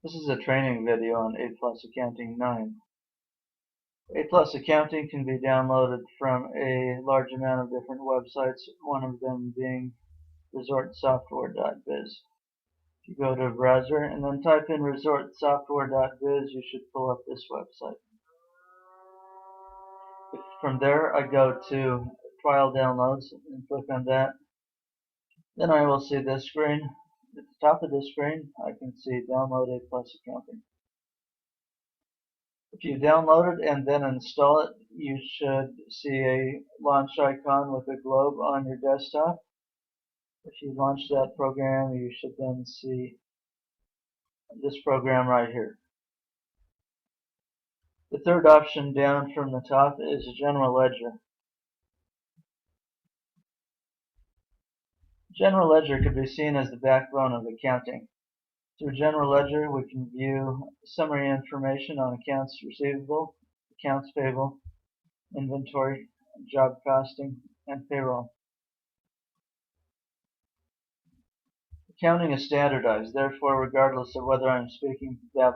This is a training video on Aplus Accounting 9. Aplus Accounting can be downloaded from a large amount of different websites, one of them being resortsoftware.biz. If you go to a browser and then type in resortsoftware.biz, you should pull up this website. From there, I go to Trial Downloads and click on that. Then I will see this screen. At the top of this screen, I can see Download Aplus Accounting. If you download it and then install it, you should see a launch icon with a globe on your desktop. If you launch that program, you should then see this program right here. The third option down from the top is a general ledger. General ledger could be seen as the backbone of accounting. Through general ledger, we can view summary information on accounts receivable, accounts payable, inventory, job costing, and payroll. Accounting is standardized, therefore, regardless of whether I'm speaking about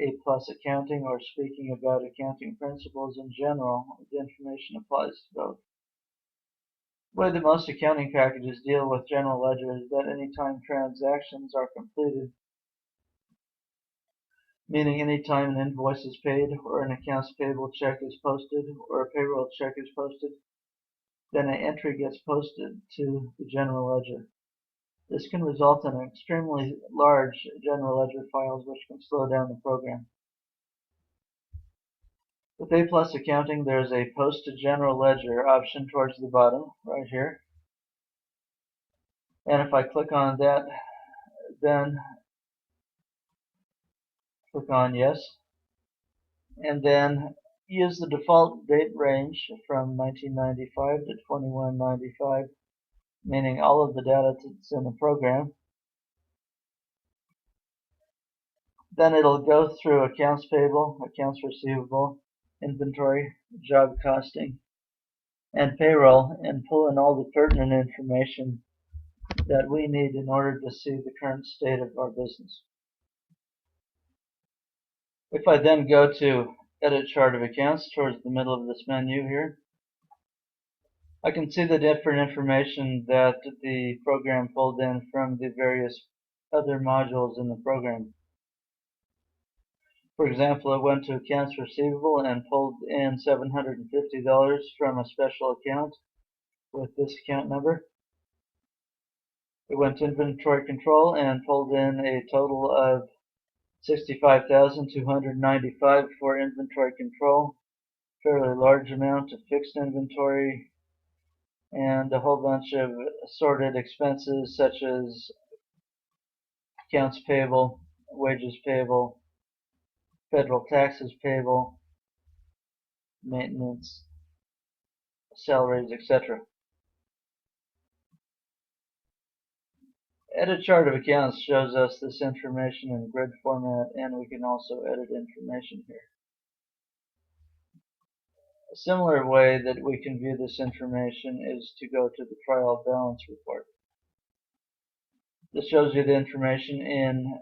Aplus accounting or speaking about accounting principles in general, the information applies to both. The way that most accounting packages deal with general ledger is that anytime transactions are completed, meaning anytime an invoice is paid or an accounts payable check is posted or a payroll check is posted, then an entry gets posted to the general ledger. This can result in extremely large general ledger files which can slow down the program. With Aplus Accounting, there is a Post to General Ledger option towards the bottom, right here. And if I click on that, then click on Yes. And then use the default date range from 1995 to 2195, meaning all of the data that's in the program. Then it'll go through accounts payable, accounts receivable, inventory, job costing, and payroll, and pull in all the pertinent information that we need in order to see the current state of our business. If I then go to Edit Chart of Accounts towards the middle of this menu here, I can see the different information that the program pulled in from the various other modules in the program. For example, it went to accounts receivable and pulled in $750 from a special account with this account number. It went to inventory control and pulled in a total of $65,295 for inventory control, fairly large amount of fixed inventory, and a whole bunch of assorted expenses such as accounts payable, wages payable, federal taxes payable, maintenance, salaries, etc. Edit Chart of Accounts shows us this information in grid format, and we can also edit information here. A similar way that we can view this information is to go to the trial balance report. This shows you the information in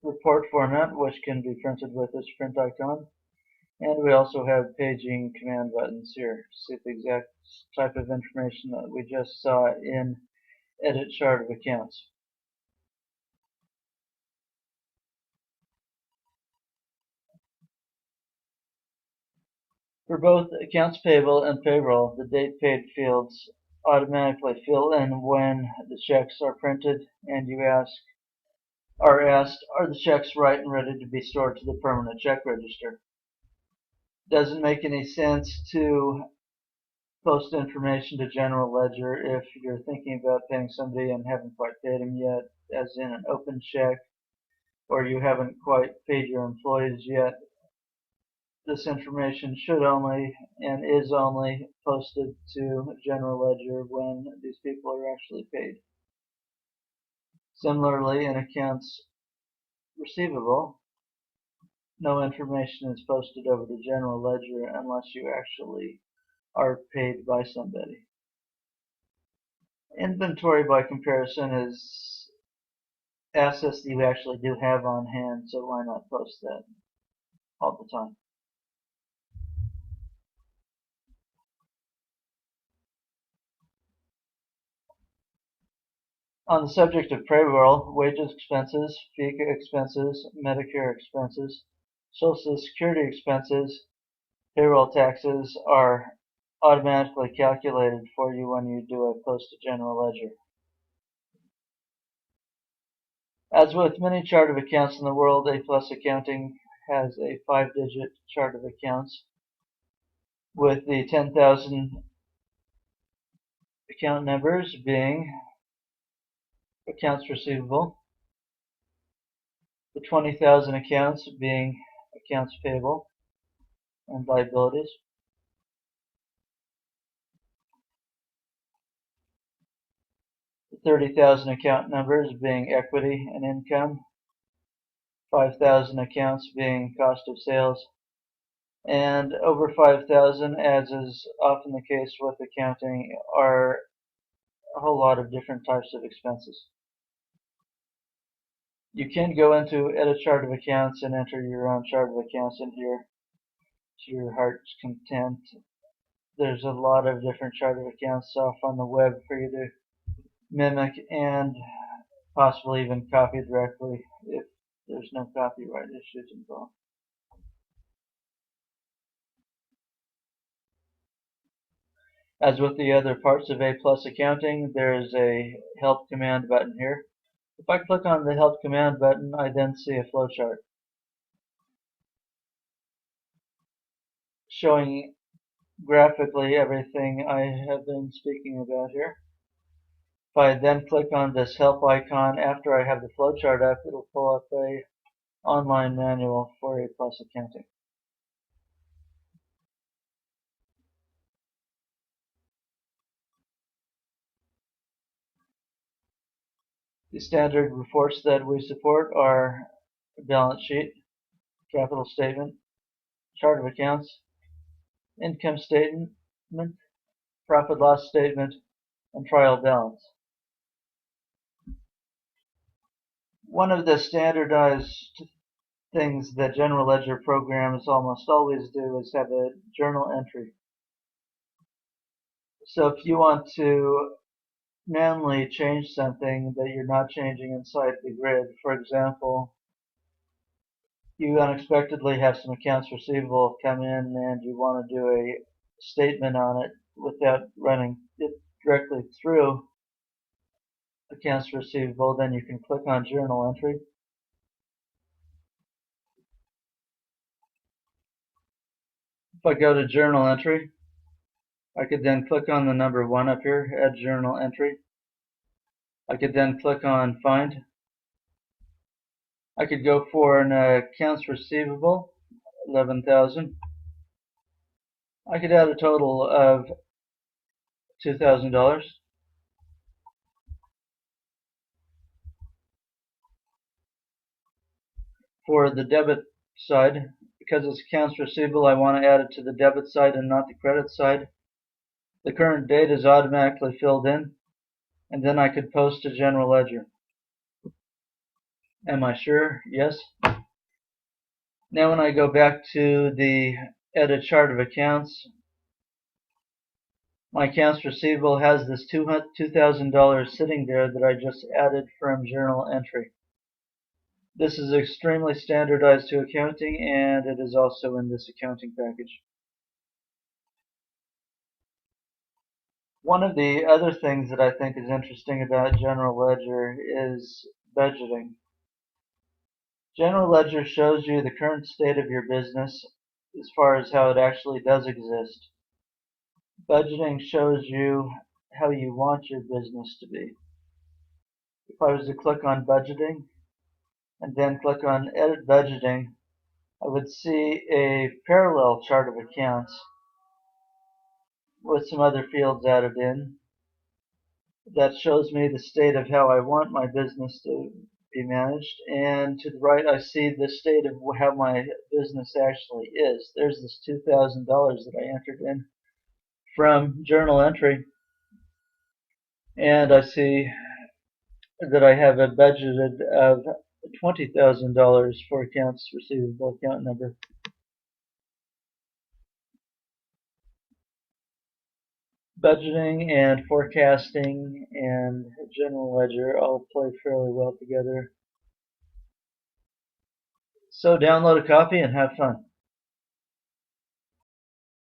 report format, which can be printed with this print icon. And we also have paging command buttons here to see the exact type of information that we just saw in Edit Chart of Accounts. For both accounts payable and payroll, the date paid fields automatically fill in when the checks are printed, and you are asked, are the checks right and ready to be stored to the permanent check register? Doesn't make any sense to post information to general ledger if you're thinking about paying somebody and haven't quite paid them yet, as in an open check, or you haven't quite paid your employees yet. This information should only and is only posted to general ledger when these people are actually paid. Similarly, in accounts receivable, no information is posted over to general ledger unless you actually are paid by somebody. Inventory, by comparison, is assets that you actually do have on hand, so why not post that all the time? On the subject of payroll, wages expenses, FICA expenses, Medicare expenses, Social Security expenses, payroll taxes are automatically calculated for you when you do a post to general ledger. As with many chart of accounts in the world, Aplus Accounting has a 5-digit chart of accounts with the 10,000 account numbers being accounts receivable, the 20,000 accounts being accounts payable and liabilities, the 30,000 account numbers being equity and income, 5,000 accounts being cost of sales, and over 5,000, as is often the case with accounting, are a whole lot of different types of expenses. You can go into edit chart of accounts and enter your own chart of accounts in here to your heart's content. There's a lot of different chart of accounts off on the web for you to mimic and possibly even copy directly if there's no copyright issues involved. As with the other parts of Aplus Accounting, there is a help command button here. If I click on the help command button, I then see a flowchart showing graphically everything I have been speaking about here. If I then click on this help icon after I have the flowchart up, it'll pull up a online manual for Aplus Accounting. The standard reports that we support are balance sheet, capital statement, chart of accounts, income statement, profit loss statement, and trial balance. One of the standardized things that general ledger programs almost always do is have a journal entry. So if you want to manually change something that you're not changing inside the grid, for example, you unexpectedly have some accounts receivable come in and you want to do a statement on it without running it directly through accounts receivable, then you can click on journal entry. If I go to journal entry, I could then click on the number 1 up here, add journal entry. I could then click on find. I could go for an accounts receivable, 11,000. I could add a total of $2,000. For the debit side, because it's accounts receivable, I want to add it to the debit side and not the credit side. The current date is automatically filled in, and then I could post to general ledger. Am I sure? Yes. Now when I go back to the edit chart of accounts, my accounts receivable has this $2,000 sitting there that I just added from journal entry. This is extremely standardized to accounting, and it is also in this accounting package. One of the other things that I think is interesting about general ledger is budgeting. General ledger shows you the current state of your business as far as how it actually does exist. Budgeting shows you how you want your business to be. If I was to click on budgeting and then click on edit budgeting, I would see a parallel chart of accounts with some other fields added in that shows me the state of how I want my business to be managed. And to the right, I see the state of how my business actually is. There's this $2,000 that I entered in from journal entry. And I see that I have a budgeted of $20,000 for accounts receivable account number. Budgeting and forecasting and general ledger all play fairly well together. So download a copy and have fun.